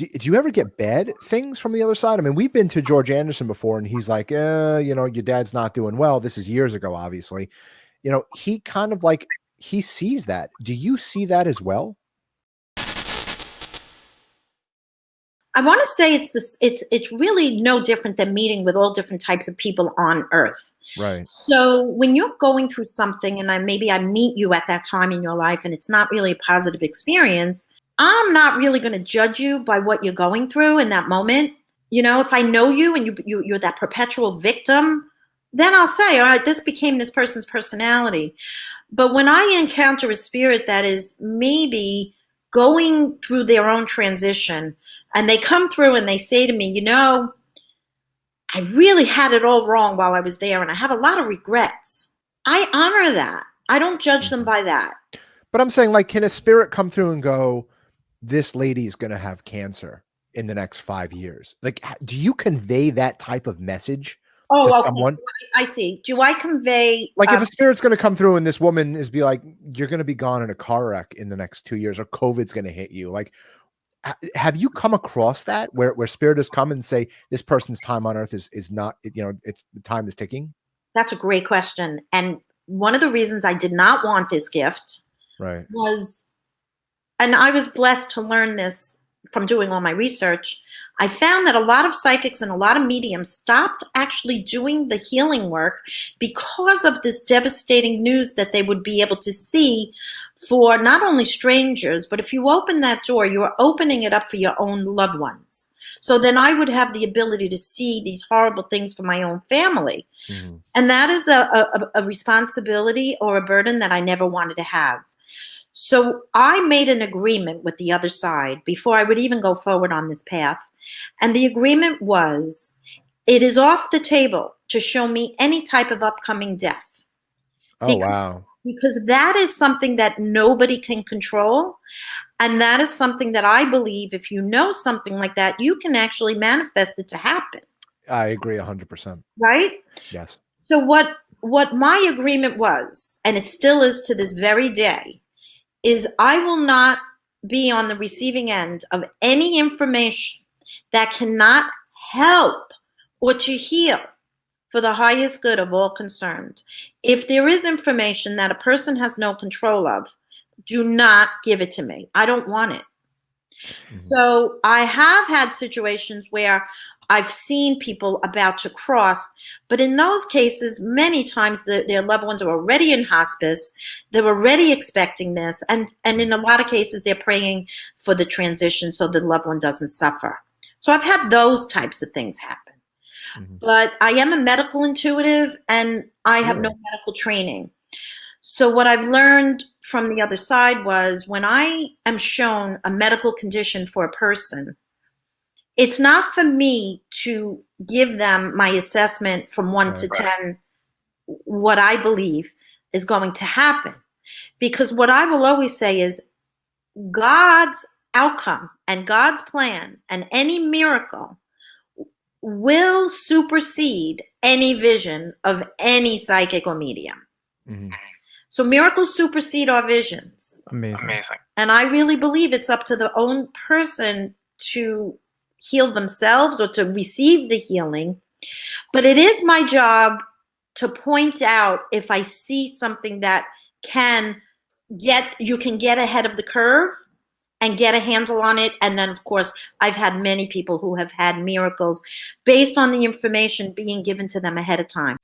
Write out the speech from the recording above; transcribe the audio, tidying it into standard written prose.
do you ever get bad things from the other side? I mean, we've been to George Anderson before, and he's like, your dad's not doing well. This is years ago, obviously. He kind of like, he sees that. Do you see that as well? I want to say it's really no different than meeting with all different types of people on earth. Right. So when you're going through something and maybe I meet you at that time in your life and it's not really a positive experience, I'm not really going to judge you by what you're going through in that moment. If I know you and you're that perpetual victim, then I'll say, all right, this became this person's personality. But when I encounter a spirit that is maybe going through their own transition, and they come through and they say to me, I really had it all wrong while I was there, and I have a lot of regrets. I honor that. I don't judge them by that. But I'm saying, like, can a spirit come through and go, this lady's going to have cancer in the next 5 years? Like, do you convey that type of message to someone? I see. Do I convey... Like, if a spirit's going to come through and this woman is be like, you're going to be gone in a car wreck in the next 2 years, or COVID's going to hit you. Like, have you come across that where spirit has come and say this person's time on earth is not, it's the time is ticking? That's a great question. And one of the reasons I did not want this gift was, and I was blessed to learn this from doing all my research, I found that a lot of psychics and a lot of mediums stopped actually doing the healing work because of this devastating news that they would be able to see for not only strangers, but if you open that door, you're opening it up for your own loved ones. So then I would have the ability to see these horrible things for my own family. Mm-hmm. And that is a responsibility or a burden that I never wanted to have. So I made an agreement with the other side before I would even go forward on this path. And the agreement was, it is off the table to show me any type of upcoming death. Wow. Because that is something that nobody can control. And that is something that I believe if you know something like that, you can actually manifest it to happen. I agree 100%. Right? Yes. So what my agreement was, and it still is to this very day, is I will not be on the receiving end of any information that cannot help or to heal for the highest good of all concerned. If there is information that a person has no control of, do not give it to me. I don't want it. Mm-hmm. So I have had situations where I've seen people about to cross, but in those cases, many times their loved ones are already in hospice. They're already expecting this. And in a lot of cases, they're praying for the transition so the loved one doesn't suffer. So I've had those types of things happen. Mm-hmm. But I am a medical intuitive and I have no medical training. So what I've learned from the other side was when I am shown a medical condition for a person, it's not for me to give them my assessment from 1 to 10, what I believe is going to happen. Because what I will always say is God's outcome and God's plan and any miracle will supersede any vision of any psychic or medium. Mm-hmm. So miracles supersede our visions. Amazing. And I really believe it's up to the own person to heal themselves or to receive the healing. But it is my job to point out if I see something that you can get ahead of the curve and get a handle on it. And then, of course, I've had many people who have had miracles based on the information being given to them ahead of time.